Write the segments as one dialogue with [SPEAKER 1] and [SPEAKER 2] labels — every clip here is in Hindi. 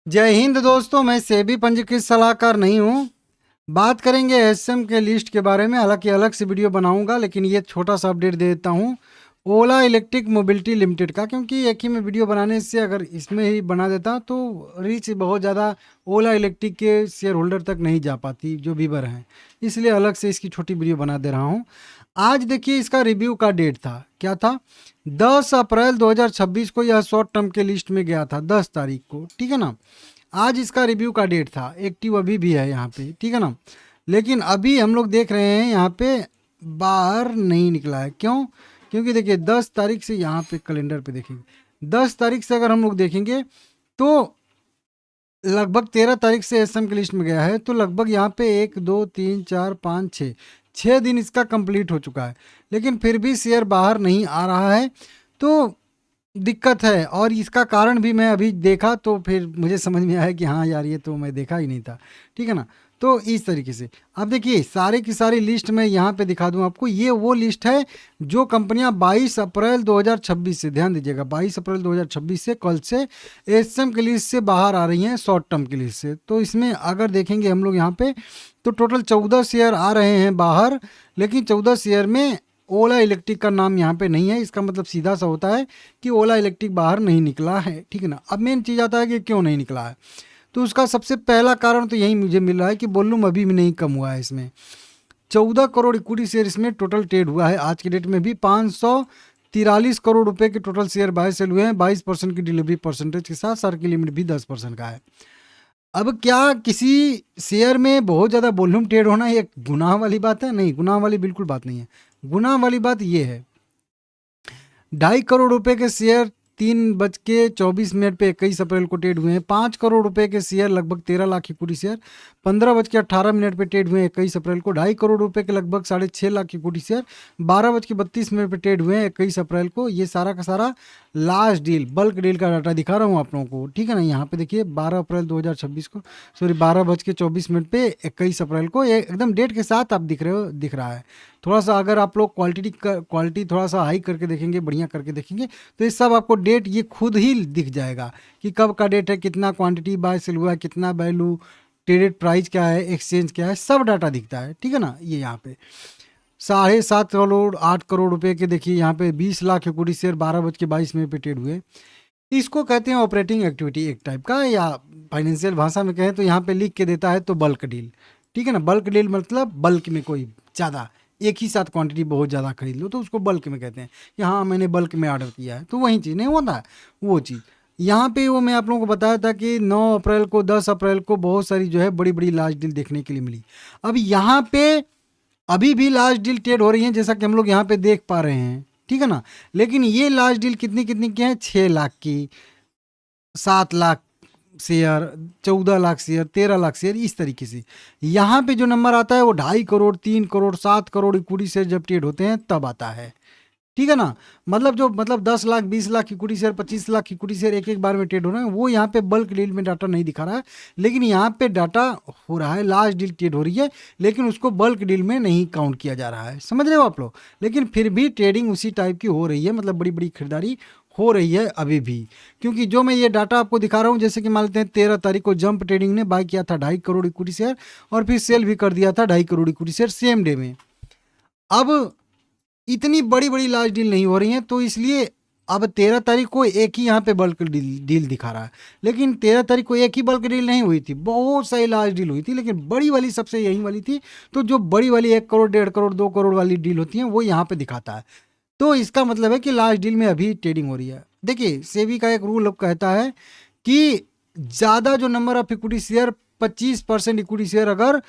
[SPEAKER 1] जय हिंद दोस्तों, मैं सेबी पंजीकृत सलाहकार नहीं हूँ। बात करेंगे एसएम के लिस्ट के बारे में। हालांकि अलग से वीडियो बनाऊंगा, लेकिन ये छोटा सा अपडेट दे देता हूँ ओला इलेक्ट्रिक मोबिलिटी लिमिटेड का, क्योंकि एक ही में वीडियो बनाने से अगर इसमें ही बना देता तो रीच बहुत ज़्यादा ओला इलेक्ट्रिक के शेयर होल्डर तक नहीं जा पाती जो व्यूवर हैं। इसलिए अलग से इसकी छोटी वीडियो बना दे रहा हूँ। आज देखिए, इसका रिव्यू का डेट था, क्या था, 10 अप्रैल 2026 को यह शॉर्ट टर्म के लिस्ट में गया था, 10 तारीख को, ठीक है ना। आज इसका रिव्यू का डेट था, एक्टिव अभी भी है यहाँ पे, ठीक है ना। लेकिन अभी हम लोग देख रहे हैं यहाँ पे बाहर नहीं निकला है। क्यों? क्योंकि देखिए 10 तारीख से यहाँ पे कैलेंडर पे देखेंगे, 10 तारीख से अगर हम लोग देखेंगे तो लगभग 13 तारीख से एसएम की लिस्ट में गया है। तो लगभग यहाँ पे 1 2 3 4 5 6 दिन इसका कंप्लीट हो चुका है, लेकिन फिर भी शेयर बाहर नहीं आ रहा है। तो दिक्कत है, और इसका कारण भी मैं अभी देखा तो फिर मुझे समझ में आया कि हाँ यार, ये तो मैं देखा ही नहीं था, ठीक है ना। तो इस तरीके से अब देखिए, सारे की सारी लिस्ट मैं यहाँ पे दिखा दूँ आपको। ये वो लिस्ट है जो कंपनियां 22 अप्रैल 2026 से, ध्यान दीजिएगा, 22 अप्रैल 2026 से, कल से एसएम की लिस्ट से बाहर आ रही हैं, शॉर्ट टर्म की लिस्ट से। तो इसमें अगर देखेंगे हम लोग यहाँ पे, तो टोटल 14 शेयर आ रहे हैं बाहर, लेकिन 14 शेयर में ओला इलेक्ट्रिक का नाम यहाँ पे नहीं है। इसका मतलब सीधा सा होता है कि ओला इलेक्ट्रिक बाहर नहीं निकला है, ठीक है ना। अब मेन चीज़ आता है कि क्यों नहीं निकला है। तो उसका सबसे पहला कारण तो यही मुझे मिल रहा है कि वॉल्यूम अभी भी नहीं कम हुआ है इसमें। 14 करोड़ इक्विटी शेयर इसमें टोटल ट्रेड हुआ है। आज की डेट में भी 543 करोड़ रुपए के टोटल शेयर बाय सेल हुए हैं, 22% की डिलीवरी परसेंटेज के साथ। सर की लिमिट भी 10% का है। अब क्या किसी शेयर में बहुत ज़्यादा वॉल्यूम ट्रेड होना ये गुनाह वाली बात है? नहीं, गुनाह वाली बिल्कुल बात नहीं है। गुनाह वाली बात ये है, 2.5 करोड़ रुपए के शेयर 3:24 पे 21 अप्रैल को ट्रेड हुए हैं। 5 करोड़ रुपए के शेयर लगभग 13 लाख इक्विटी शेयर 15:18 पे ट्रेड हुए हैं 21 अप्रैल को। 2.5 करोड़ रुपए के लगभग 6.5 लाख इक्विटी शेयर 12:32 पे ट्रेड हुए हैं 21 अप्रैल को। ये सारा का सारा लास्ट डील, बल्क डील का डाटा दिखा रहा हूँ आप लोगों को, ठीक है ना। यहाँ पे देखिए 12 अप्रैल 2026 को, सॉरी 12:24 पे 21 अप्रैल को, ये एकदम डेट के साथ आप दिख रहे हो, दिख रहा है। थोड़ा सा अगर आप लोग क्वालिटी थोड़ा सा हाई करके देखेंगे, बढ़िया करके देखेंगे, तो ये सब आपको डेट ये खुद ही दिख जाएगा कि कब का डेट है, कितना क्वांटिटी बाय सेल हुआ है, कितना वैल्यू, ट्रेडेड प्राइस क्या है, एक्सचेंज क्या है, सब डाटा दिखता है, ठीक है ना। ये यहाँ पे 7.5 करोड़ 8 करोड़ रुपए के देखिए, यहाँ पे 20 लाख इक्विटी शेयर 12:22 पे ट्रेड हुए। इसको कहते हैं ऑपरेटिंग एक्टिविटी एक टाइप का, या फाइनेंशियल भाषा में कहें तो यहाँ पे लिख के देता है तो बल्क डील, ठीक है ना। बल्क डील मतलब बल्क में कोई ज़्यादा एक ही साथ क्वांटिटी बहुत ज़्यादा खरीद लो तो उसको बल्क में कहते हैं कि हाँ मैंने बल्क में ऑर्डर किया है। तो वही चीज़ नहीं होता है, वो चीज़ यहाँ पे वो मैं आप लोगों को बताया था कि 9 अप्रैल को 10 अप्रैल को बहुत सारी जो है बड़ी बड़ी लार्ज डील देखने के लिए मिली। अब यहाँ पे अभी भी लार्ज डील ट्रेड हो रही हैं, जैसा कि हम लोग यहाँ पे देख पा रहे हैं, ठीक है ना। लेकिन ये लार्ज डील कितनी कितनी की हैं? 6 लाख की, 7 lakh share, 14 lakh share, 13 lakh share, इस तरीके से। यहाँ पे जो नंबर आता है वो 2.5 करोड़, 3 करोड़, 7 करोड़ इक्विटी शेयर जब ट्रेड होते हैं तब आता है, ठीक है ना। मतलब जो 10 lakh 20 lakh equity share, 25 lakh equity share एक एक बार में ट्रेड हो रहा है, वो यहाँ पे बल्क डील में डाटा नहीं दिखा रहा है। लेकिन यहाँ पे डाटा हो रहा है, लार्ज डील ट्रेड हो रही है, लेकिन उसको बल्क डील में नहीं काउंट किया जा रहा है, समझ रहे हो आप लोग। लेकिन फिर भी ट्रेडिंग उसी टाइप की हो रही है, मतलब बड़ी बड़ी खरीदारी हो रही है अभी भी। क्योंकि जो मैं ये डाटा आपको दिखा रहा हूँ, जैसे कि मान लेते हैं 13 तारीख को जंप ट्रेडिंग ने बाय किया था 2.5 करोड़ इक्विटी शेयर, और फिर सेल भी कर दिया था 2.5 crore equity share same day में। अब इतनी बड़ी बड़ी लार्ज डील नहीं हो रही हैं, तो इसलिए अब 13 तारीख को एक ही यहाँ पे बल्क डील दिखा रहा है। लेकिन 13 तारीख को एक ही बल्क डील नहीं हुई थी, बहुत सारी लार्ज डील हुई थी, लेकिन बड़ी वाली सबसे यही वाली थी। तो जो बड़ी वाली 1 करोड़ 1.5 करोड़ 2 करोड़ वाली डील होती हैं वो यहाँ पे दिखाता है। तो इसका मतलब है कि लार्ज डील में अभी ट्रेडिंग हो रही है। देखिए सेबी का एक रूल अब कहता है कि ज़्यादा जो number of equity share, 25% equity share अगर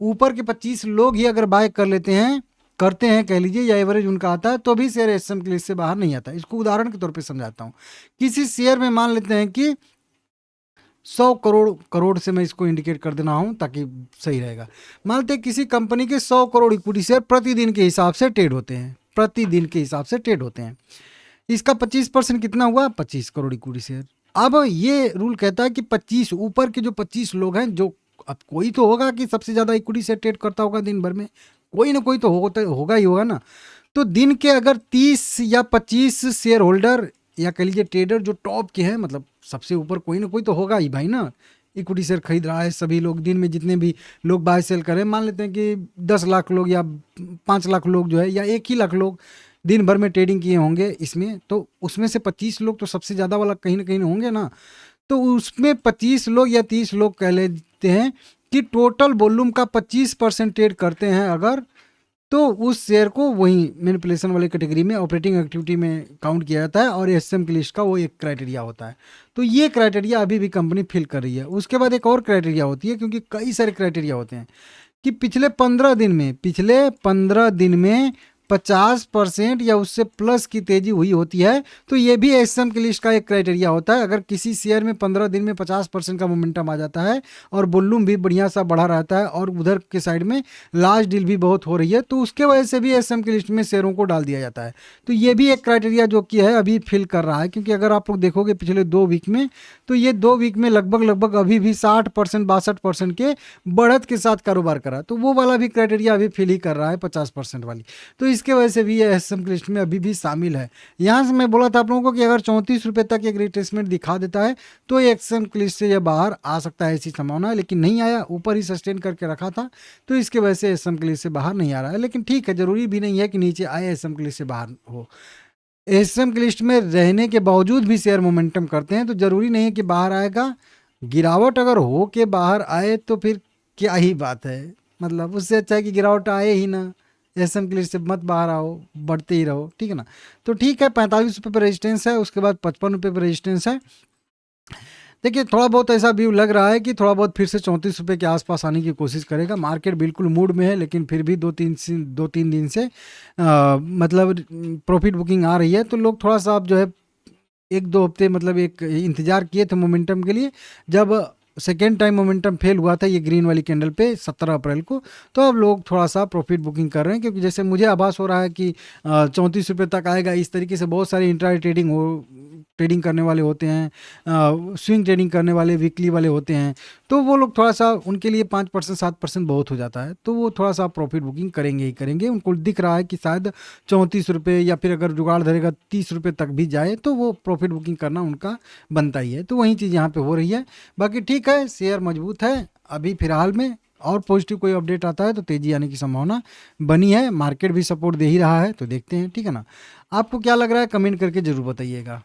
[SPEAKER 1] ऊपर के 25 लोग ही अगर बाय कर लेते हैं, करते हैं कह लीजिए, या एवरेज उनका आता है, तो भी शेयर एसएम की लिस्ट से बाहर नहीं आता। इसको उदाहरण के तौर पे समझाता हूँ। किसी शेयर में मान लेते हैं कि 100 करोड़, करोड़ से मैं इसको इंडिकेट कर देना हूँ ताकि सही रहेगा। मान लेते हैं किसी कंपनी के 100 करोड़ इक्विटी शेयर प्रतिदिन के हिसाब से ट्रेड होते हैं, प्रतिदिन के हिसाब से ट्रेड होते हैं। इसका 25% कितना हुआ? 25 करोड़ इक्विटी शेयर। अब ये रूल कहता है कि 25 ऊपर के जो 25 लोग हैं, जो अब कोई तो होगा कि सबसे ज़्यादा इक्विटी शेयर ट्रेड करता होगा दिन भर में, कोई ना कोई तो होगा ही होगा ना। तो दिन के अगर 30 या 25 शेयर होल्डर या कह लीजिए ट्रेडर जो टॉप के हैं, मतलब सबसे ऊपर कोई ना कोई तो होगा ही भाई ना। इक्विटी शेयर खरीद रहा है सभी लोग, दिन में जितने भी लोग बाय सेल करें, मान लेते हैं कि 10 लाख लोग या 5 लाख लोग जो है या 1 ही लाख लोग दिन भर में ट्रेडिंग किए होंगे इसमें, तो उसमें से 25 लोग तो सबसे ज़्यादा वाला कहीं ना कहीं होंगे ना। तो उसमें 25 लोग या 30 लोग कह लेते हैं कि टोटल वॉल्यूम का 25% ट्रेड करते हैं अगर, तो उस शेयर को वही मैनिपुलेशन वाली कैटेगरी में ऑपरेटिंग एक्टिविटी में काउंट किया जाता है और एसएम की लिस्ट का वो एक क्राइटेरिया होता है। तो ये क्राइटेरिया अभी भी कंपनी फिल कर रही है। उसके बाद एक और क्राइटेरिया होती है, क्योंकि कई सारे क्राइटेरिया होते हैं कि पिछले 15 दिन में 50% या उससे प्लस की तेजी हुई होती है, तो ये भी एसएम की लिस्ट का एक क्राइटेरिया होता है। अगर किसी शेयर में 15 दिन में 50% का मोमेंटम आ जाता है और वॉल्यूम भी बढ़िया सा बढ़ा रहता है और उधर के साइड में लार्ज डील भी बहुत हो रही है, तो उसके वजह से भी एसएम की लिस्ट में शेयरों को डाल दिया जाता है। तो ये भी एक क्राइटेरिया जो कि है अभी फिल कर रहा है, क्योंकि अगर आप लोग देखोगे पिछले 2 वीक में, तो ये 2 वीक में लगभग अभी भी 60% 62% के बढ़त के साथ कारोबार करा, तो वो वाला भी क्राइटेरिया अभी फिल ही कर रहा है 50% वाली। तो इसके वजह से भी ये एसएम की लिस्ट में अभी भी शामिल है। यहाँ से मैं बोला था आप लोगों को कि अगर 34 रुपये तक एक रिट्रेसमेंट दिखा देता है तो ये एसएम की लिस्ट से ये बाहर आ सकता है, ऐसी संभावना है। लेकिन नहीं आया, ऊपर ही सस्टेन करके रखा था, तो इसके वजह से एसएम की लिस्ट से बाहर नहीं आ रहा है। लेकिन ठीक है, जरूरी भी नहीं है कि नीचे आए एसएम की लिस्ट से बाहर हो। एसएम की लिस्ट में रहने के बावजूद भी शेयर मोमेंटम करते हैं, तो जरूरी नहीं है कि बाहर आएगा। गिरावट अगर हो के बाहर आए तो फिर क्या ही बात है, मतलब उससे अच्छा है कि गिरावट आए ही ना, एसएम के लिए से मत बाहर आओ, बढ़ते ही रहो, ठीक है ना। तो ठीक है, 45 रुपये पर रेजिस्टेंस है, उसके बाद 55 रुपये पर रेजिस्टेंस है। देखिए थोड़ा बहुत ऐसा व्यू लग रहा है कि थोड़ा बहुत फिर से 34 रुपये के आसपास आने की कोशिश करेगा। मार्केट बिल्कुल मूड में है, लेकिन फिर भी 2-3 दिन से मतलब प्रॉफिट बुकिंग आ रही है, तो लोग थोड़ा सा अब जो है 1-2 हफ्ते मतलब एक इंतज़ार किए थे मोमेंटम के लिए। जब सेकेंड टाइम मोमेंटम फेल हुआ था ये ग्रीन वाली कैंडल पे 17 अप्रैल को, तो अब लोग थोड़ा सा प्रॉफिट बुकिंग कर रहे हैं, क्योंकि जैसे मुझे आभास हो रहा है कि 34 रुपये तक आएगा। इस तरीके से बहुत सारे इंट्रा ट्रेडिंग करने वाले होते हैं, स्विंग ट्रेडिंग करने वाले वीकली वाले होते हैं, तो वो लोग थोड़ा सा, उनके लिए 5% 7% बहुत हो जाता है, तो वो थोड़ा सा प्रॉफिट बुकिंग करेंगे ही करेंगे। उनको दिख रहा है कि शायद 34 रुपये या फिर अगर जुगाड़ धरेगा 30 रुपये तक भी जाए तो वो प्रॉफिट बुकिंग करना उनका बनता ही है। तो वही चीज़ यहाँ पे हो रही है। बाकी ठीक है, शेयर मजबूत है अभी फिलहाल में, और पॉजिटिव कोई अपडेट आता है तो तेजी आने की संभावना बनी है। मार्केट भी सपोर्ट दे ही रहा है, तो देखते हैं, ठीक है ना। आपको क्या लग रहा है कमेंट करके ज़रूर बताइएगा।